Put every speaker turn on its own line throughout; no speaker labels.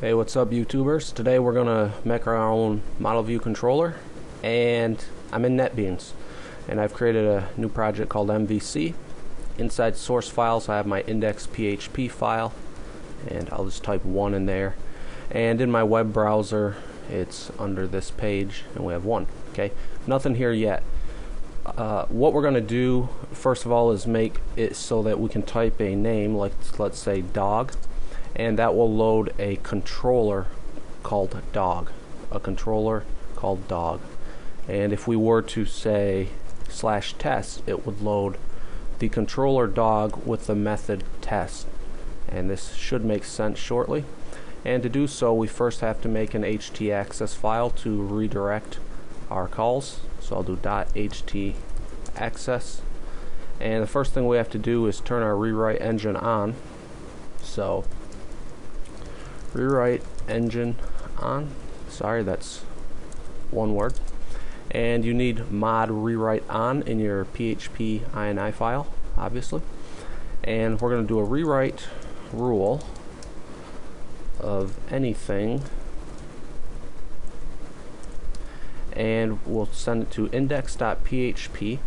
Hey, what's up YouTubers? Today we're gonna make our own model view controller, and I'm in NetBeans and I've created a new project called MVC. Inside source files I have my index PHP file, and I'll just type 1 in there, and in my web browser it's under this page and we have 1. Okay, nothing here yet. What we're gonna do first of all is make it so that we can type a name, like let's say dog, and that will load a controller called dog. A controller called dog. And if we were to say /test, it would load the controller dog with the method test. And this should make sense shortly. And to do so, we first have to make an htaccess file to redirect our calls. So I'll do .htaccess. And the first thing we have to do is turn our rewrite engine on. So rewrite engine on. Sorry, that's one word. And you need mod rewrite on in your PHP ini file, obviously. And we're going to do a rewrite rule of anything, and we'll send it to index.php.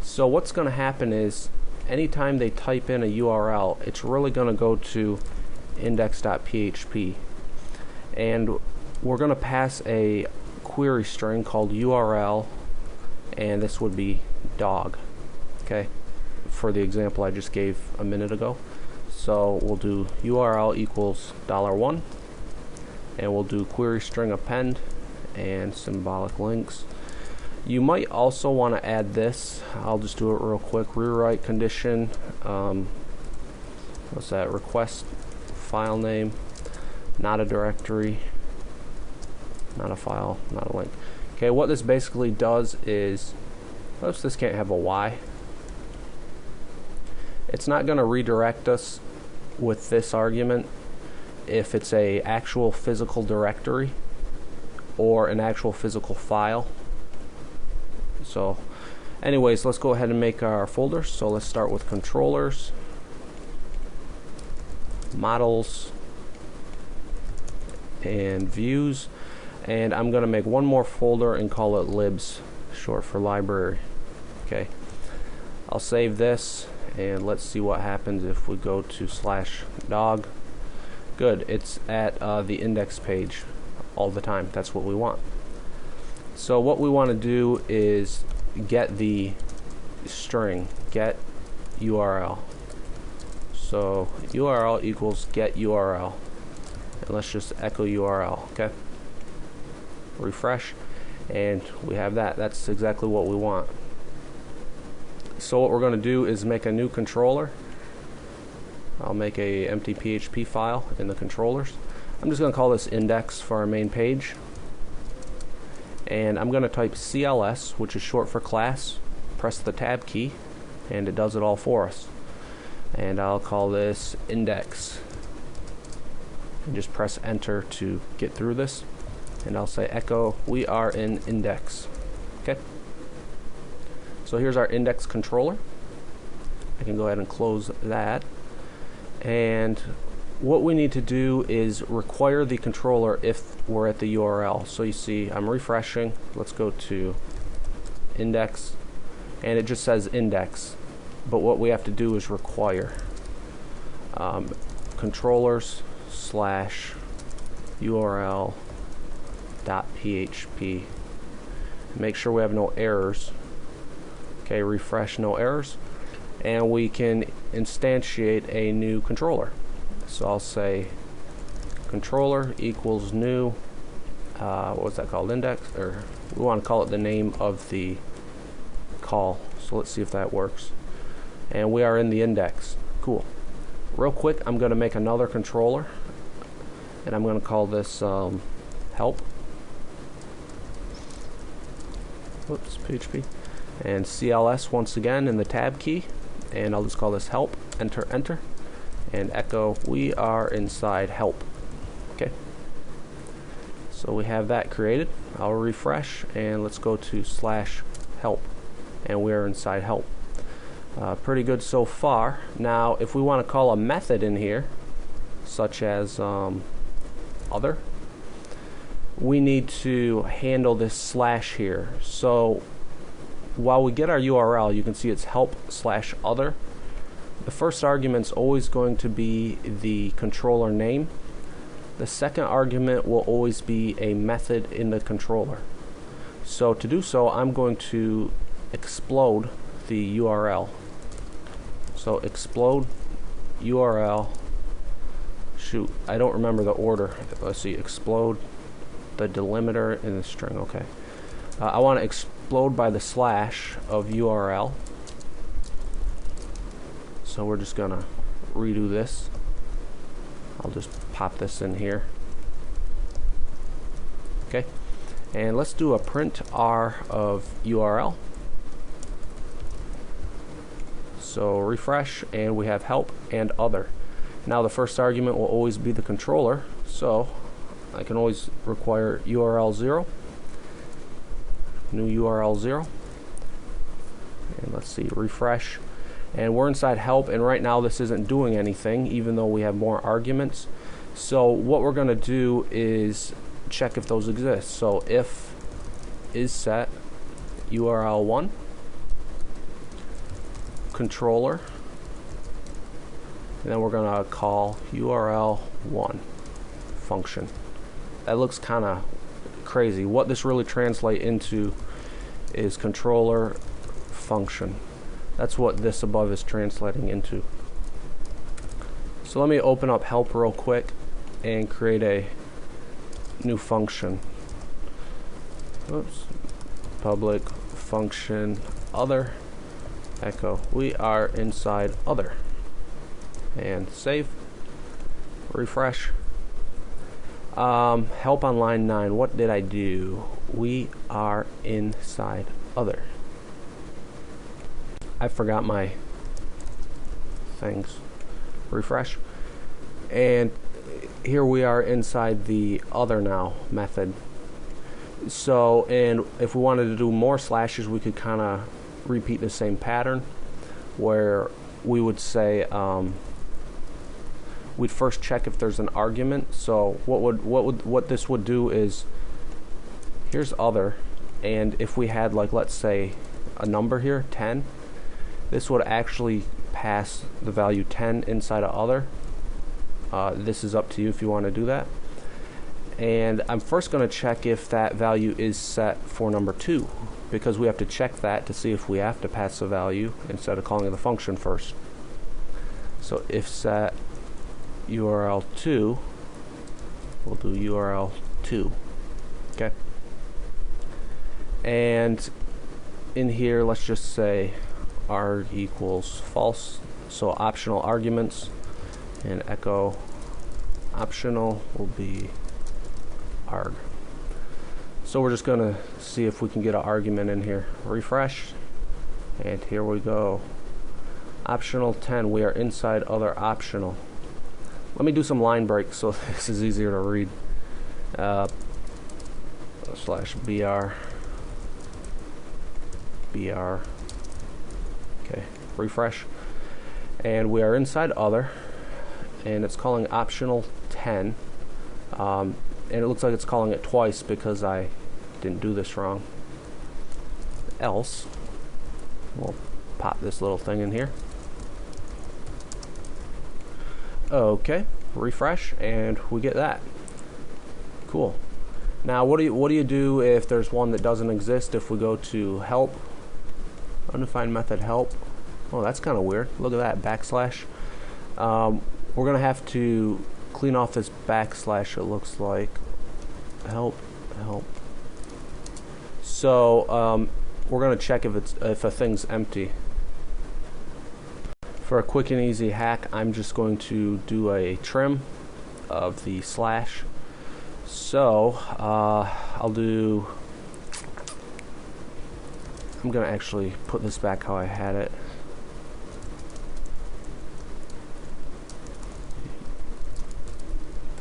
So what's going to happen is anytime they type in a URL, it's really going to go to index.php, and we're going to pass a query string called URL, and this would be dog, okay, for the example I just gave a minute ago. So we'll do URL equals $1, and we'll do query string append and symbolic links. You might also want to add this. I'll just do it real quick. Rewrite condition, what's that, request file name, not a directory, not a file, not a link. Okay, what this basically does is, oops, this can't have a Y. It's not going to redirect us with this argument if it's a actual physical directory or an actual physical file. So anyways, let's go ahead and make our folders. So let's start with controllers, models, and views, and I'm going to make one more folder and call it libs, short for library. Okay, I'll save this, and let's see what happens if we go to /dog. Good, it's at the index page all the time. That's what we want. So what we want to do is get the string, get URL. So URL equals get URL, and let's just echo URL. Okay, refresh, and we have that. That's exactly what we want. So what we're going to do is make a new controller. I'll make a empty PHP file in the controllers. I'm just going to call this index for our main page, and I'm going to type CLS, which is short for class. Press the tab key, and it does it all for us. And I'll call this index, and just press enter to get through this, and I'll say echo we are in index. Okay, so here's our index controller. I can go ahead and close that, and what we need to do is require the controller if we're at the URL. So you see I'm refreshing. Let's go to index, and it just says index, but what we have to do is require controllers /URL.php. Make sure we have no errors. Okay, refresh, no errors, and we can instantiate a new controller. So I'll say controller equals new, what was that called, index, or we want to call it the name of the call. So let's see if that works. And we are in the index. Cool. Real quick, I'm going to make another controller, and I'm going to call this help. Whoops, PHP. And CLS once again in the tab key, and I'll just call this help. Enter, enter, and echo we are inside help. Okay, so we have that created. I'll refresh, and let's go to /help, and we are inside help. Pretty good so far. Now if we want to call a method in here, such as other, we need to handle this slash here. So while we get our URL, you can see it's help/other. The first argument's always going to be the controller name. The second argument will always be a method in the controller. So to do so, I'm going to explode the URL. So explode URL. Shoot, I don't remember the order. Let's see, explode the delimiter in the string. Okay. I want to explode by the slash of URL. So we're just gonna redo this. I'll just pop this in here. Okay. And let's do a print R of URL. So refresh, and we have help and other. Now the first argument will always be the controller, so I can always require URL 0, new URL 0, and let's see, refresh, and we're inside help, and right now this isn't doing anything even though we have more arguments. So what we're going to do is check if those exist. So if is set URL 1 controller, and then we're going to call URL 1 function. That looks kind of crazy. What this really translates into is controller function. That's what this above is translating into. So let me open up help real quick and create a new function. Oops. Public function other echo. We are inside other. And save. Refresh. Help on line 9. What did I do? We are inside other. I forgot my things. Refresh. And here we are inside the other now method. So, and if we wanted to do more slashes, we could kind of repeat the same pattern where we would say we'd first check if there's an argument. So what this would do is, here's other, and if we had, like, let's say a number here, 10, this would actually pass the value 10 inside of other. This is up to you if you want to do that. And I'm first going to check if that value is set for number 2, because we have to check that to see if we have to pass the value instead of calling the function first. So if set URL 2, we'll do URL 2. Okay. And in here, let's just say arg equals false. So optional arguments, and echo optional will be arg. So we're just going to see if we can get an argument in here. Refresh, and here we go. Optional 10, we are inside other optional. Let me do some line breaks so this is easier to read. Slash br. Okay, refresh. And we are inside other, and it's calling optional 10. And it looks like it's calling it twice because I didn't do this wrong. Else, we'll pop this little thing in here. Okay, refresh, and we get that. Cool. Now, what do you do if there's one that doesn't exist? If we go to help, undefined method help. Oh, that's kind of weird. Look at that, backslash. We're gonna have to clean off this backslash. It looks like help. So we're gonna check if a thing's empty. For a quick and easy hack, I'm just going to do a trim of the slash. So I'm gonna actually put this back how I had it.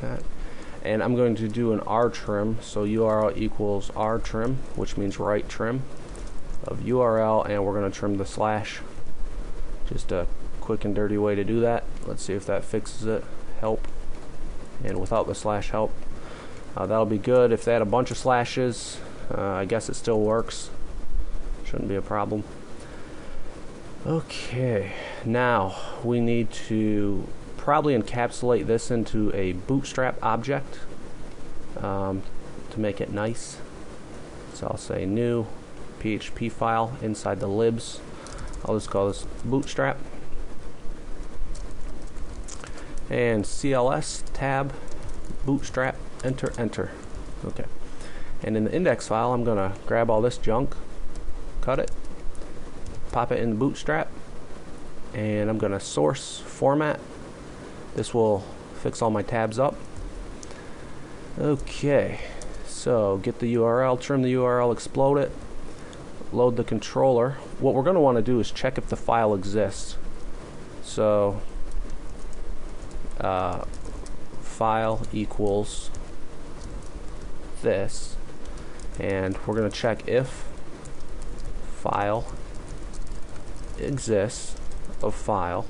That. And I'm going to do an R trim, so URL equals R trim, which means right trim of URL, and we're going to trim the slash. Just a quick and dirty way to do that. Let's see if that fixes it. Help, and without the slash help. That'll be good. If they had a bunch of slashes, I guess it still works. Shouldn't be a problem. Okay, now we need to probably encapsulate this into a bootstrap object to make it nice. So I'll say new PHP file inside the libs. I'll just call this bootstrap. And CLS tab bootstrap enter enter. Okay. And in the index file, I'm gonna grab all this junk, cut it, pop it in the bootstrap, and I'm gonna source format. This will fix all my tabs up. Okay, so get the URL, trim the URL, explode it, load the controller. What we're gonna want to do is check if the file exists. So file equals this, and we're going to check if file exists of file,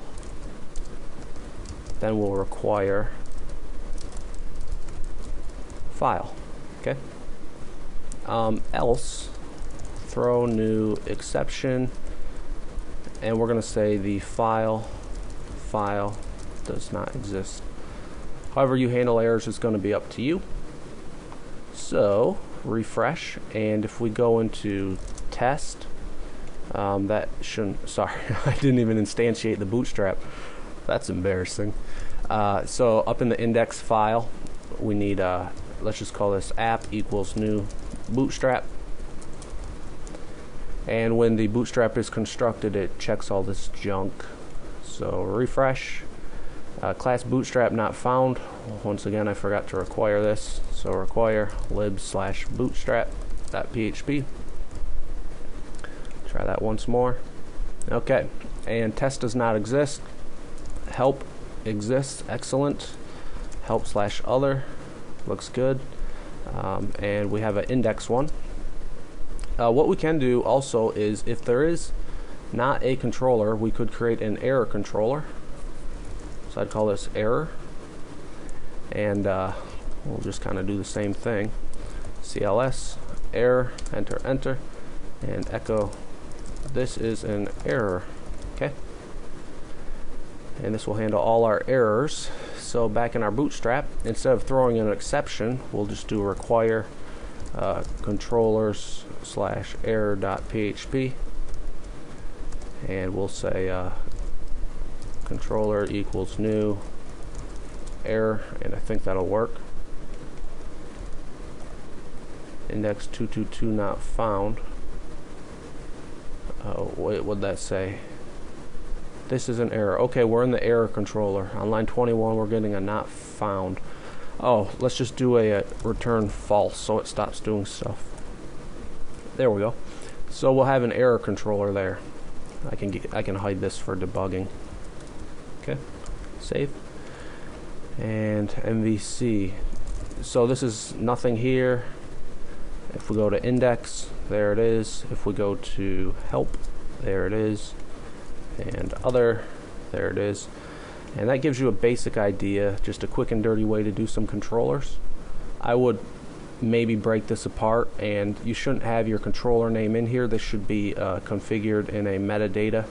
then we'll require file. Okay. Else throw new exception, and we're going to say the file does not exist. However you handle errors is going to be up to you. So refresh, and if we go into test, that shouldn't, sorry, I didn't even instantiate the bootstrap. That's embarrassing. So up in the index file, we need, let's just call this app equals new bootstrap. And when the bootstrap is constructed, it checks all this junk. So refresh. Class bootstrap not found. Once again, I forgot to require this. So require lib/bootstrap.php. Try that once more. Okay, and test does not exist. Help exists. Excellent. Help/other looks good. And we have an index one. What we can do also is, if there is not a controller, we could create an error controller. So I'd call this error, and we'll just kind of do the same thing. CLS error, enter enter, and echo this is an error. Okay, and this will handle all our errors. So back in our bootstrap, instead of throwing an exception, we'll just do require controllers/error.php, and we'll say controller equals new error, and I think that'll work. Index 222 not found. Oh wait, what'd that say? This is an error. Okay, we're in the error controller. On line 21, we're getting a not found. Oh, let's just do a return false so it stops doing stuff. There we go. So we'll have an error controller there. I can hide this for debugging. Okay, save, and MVC. So this is nothing here. If we go to index, there it is. If we go to help, there it is, and other, there it is. And that gives you a basic idea, just a quick and dirty way to do some controllers. I would maybe break this apart, and you shouldn't have your controller name in here. This should be configured in a metadata,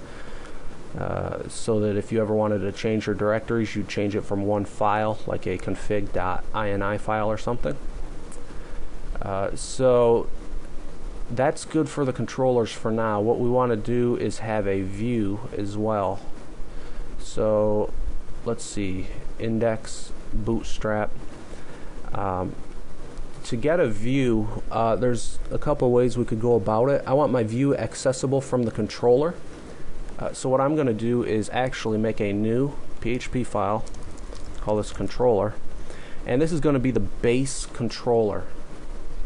so that if you ever wanted to change your directories, you'd change it from one file, like a config.ini file or something. So that's good for the controllers for now. What we want to do is have a view as well. So let's see, index bootstrap. To get a view, there's a couple ways we could go about it. I want my view accessible from the controller. So what I'm going to do is actually make a new PHP file, call this controller, and this is going to be the base controller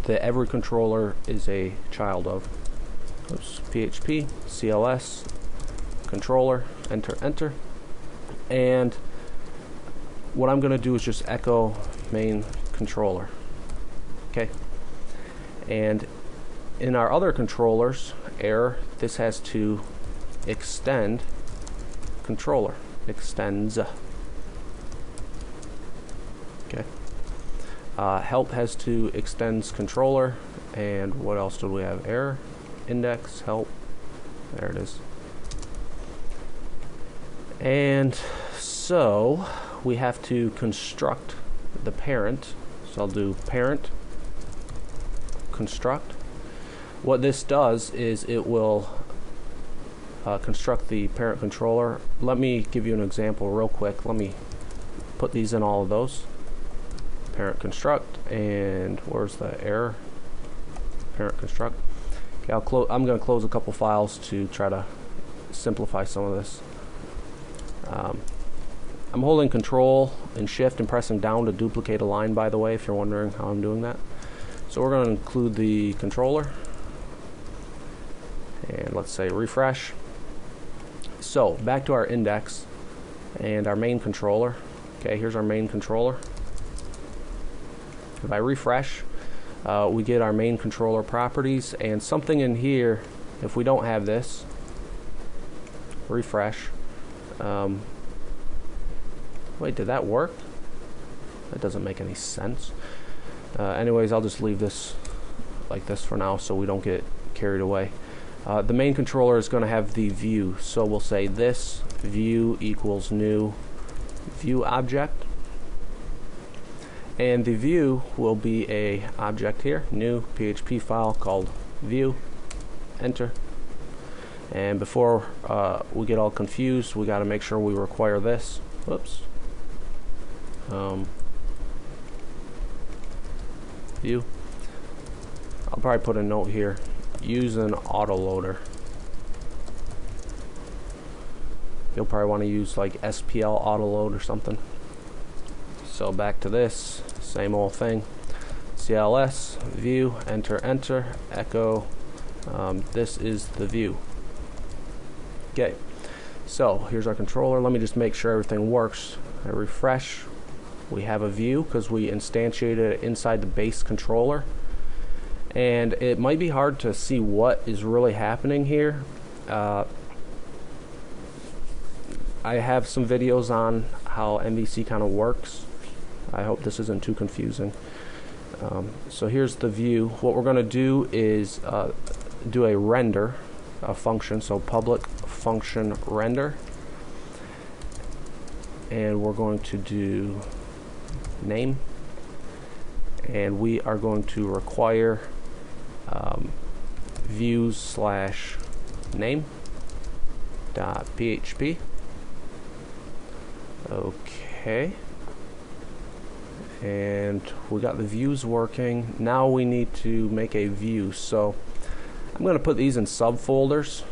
that every controller is a child of. Oops, PHP, CLS, controller, enter, enter. And what I'm going to do is just echo main controller. Okay. And in our other controllers, error, this has to extend controller, extends. Okay. Help has to extends controller, and what else do we have? Error, index, help. There it is. And so we have to construct the parent. So I'll do parent construct. What this does is it will construct the parent controller. Let me give you an example real quick. Let me put these in all of those. Parent construct, and where's the error? Parent construct. Okay, I'm going to close a couple files to try to simplify some of this. I'm holding Control and Shift and pressing down to duplicate a line, by the way, if you're wondering how I'm doing that. So we're going to include the controller, and let's say refresh. So back to our index and our main controller. Okay, here's our main controller. If I refresh, we get our main controller properties, and something in here, if we don't have this, refresh. Wait, did that work? That doesn't make any sense. Anyways, I'll just leave this like this for now so we don't get carried away. The main controller is going to have the view, so we'll say this view equals new view object, and the view will be a object here, new PHP file called view. Enter. And before we get all confused, we got to make sure we require this. Whoops. View. I'll probably put a note here. Use an autoloader. You'll probably want to use like SPL autoload or something. So back to this, same old thing. CLS view, enter, enter, echo. This is the view. Okay, so here's our controller. Let me just make sure everything works. I refresh. We have a view because we instantiated it inside the base controller. And it might be hard to see what is really happening here. I have some videos on how MVC kind of works. I hope this isn't too confusing. So here's the view. What we're going to do is do a render, a function, so public function render, and we're going to do name, and we are going to require views slash name dot PHP. Okay, and we got the views working. Now we need to make a view, so I'm going to put these in subfolders.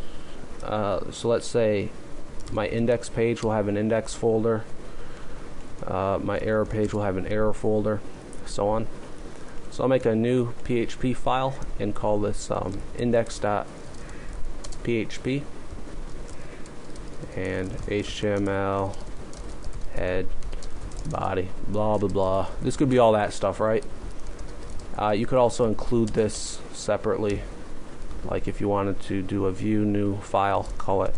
So let's say my index page will have an index folder, my error page will have an error folder, so on. So I'll make a new PHP file and call this index.php, and HTML, head, body, blah blah blah. This could be all that stuff, right? You could also include this separately, like if you wanted to do a view new file, call it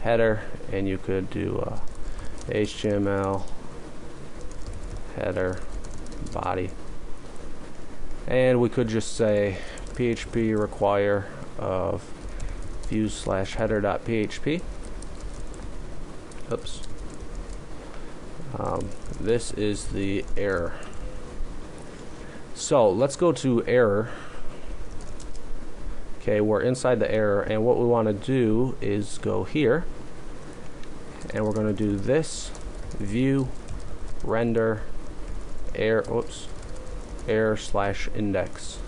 header, and you could do HTML header body, and we could just say PHP require of views slash header.php. Oops. This is the error. So let's go to error. Okay, we're inside the error, and what we want to do is go here, and we're going to do this view render error slash index.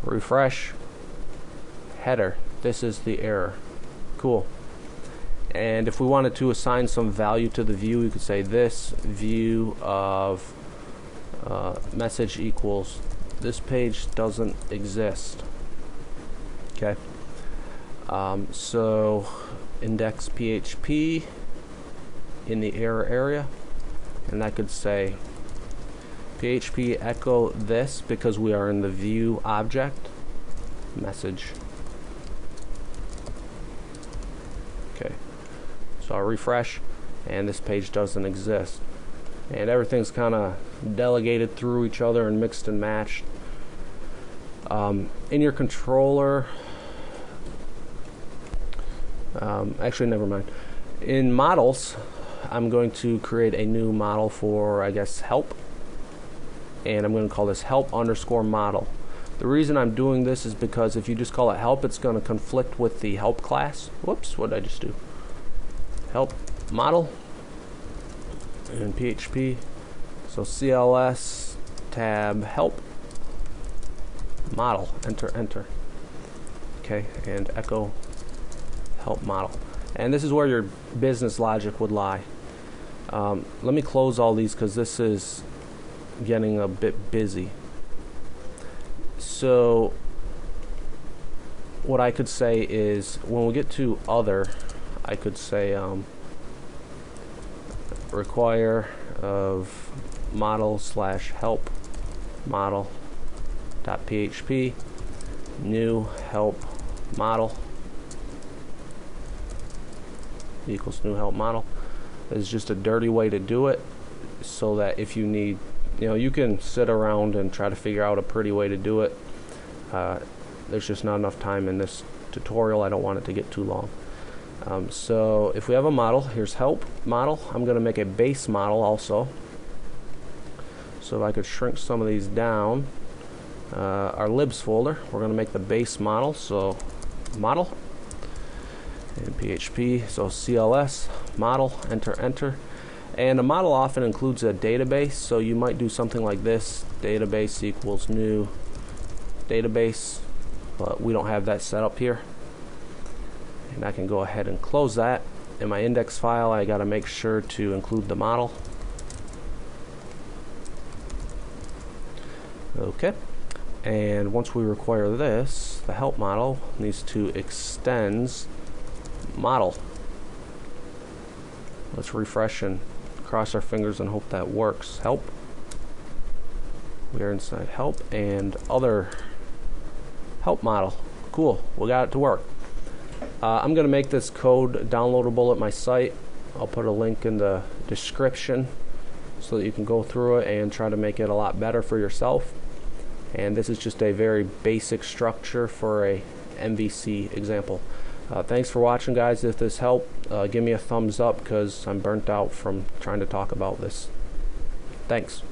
Refresh. Header. This is the error. Cool. And if we wanted to assign some value to the view, we could say this view of message equals this page doesn't exist. Okay. So index PHP in the error area, and I could say PHP echo this because we are in the view object message. Okay, so I'll refresh, and this page doesn't exist. and everything's kind of delegated through each other and mixed and matched. In your controller, actually never mind. In models, I'm going to create a new model for, I guess, help, and I'm going to call this help underscore model. The reason I'm doing this is because if you just call it help, it's going to conflict with the help class. Whoops, what did I just do? Help model in PHP. So CLS tab help model, enter, enter. Okay, and echo help model. And this is where your business logic would lie. Let me close all these because this is getting a bit busy. So what I could say is when we get to other, I could say require of model slash help model dot PHP new help model equals new help model. It's just a dirty way to do it, so that if you need, you can sit around and try to figure out a pretty way to do it. There's just not enough time in this tutorial. I don't want it to get too long. So if we have a model, here's help model. I'm going to make a base model also. So if I could shrink some of these down, our libs folder, we're going to make the base model. So model in PHP, so CLS model, enter, enter. And a model often includes a database, so you might do something like this: database equals new database, but we don't have that set up here. And I can go ahead and close that. In my index file, I got to make sure to include the model. Okay, and once we require this, the help model needs to extends model. Let's refresh and cross our fingers and hope that works. Help. We are inside help and other help model. Cool, we got it to work. I'm going to make this code downloadable at my site. I'll put a link in the description so that you can go through it and try to make it a lot better for yourself. And this is just a very basic structure for a MVC example. Thanks for watching, guys. If this helped, give me a thumbs up because I'm burnt out from trying to talk about this. Thanks.